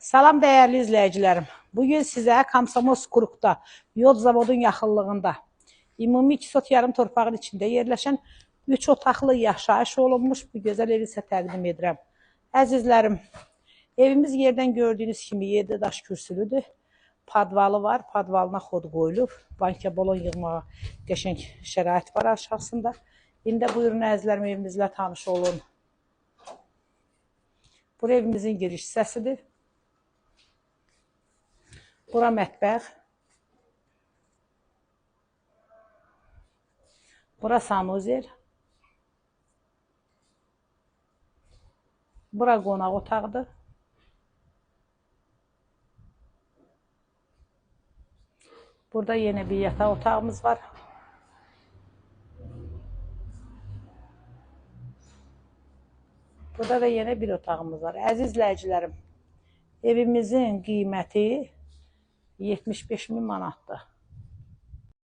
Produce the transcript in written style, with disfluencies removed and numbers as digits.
Salam dəyərli izləyicilərim. Bugün sizə Komsomolsk-Qurukda, yod zavodun yaxınlığında, ümumi 2 sot yarım torpağın içində yerləşən 3 otaqlı yaşayış olunmuş bu gözəl evi sizə təqdim edirəm. Əzizlərim, evimiz yerdən gördüyünüz kimi 7 daş kürsülüdür. Padvalı var, padvalına xod qoyulub. Banka balon yığmağa qəşəng şərait var aşağısında. İndi buyurun əzizlərim, evimizlə tanış olun. Bu evimizin giriş hissəsidir. Bura mətbəx. Bura sanuzel. Bura qonaq otağıdır. Burada yeni bir yataq otağımız var. Burada da yeni bir otağımız var. Əziz izləyicilərim, evimizin qiyməti 75.000 manatdır.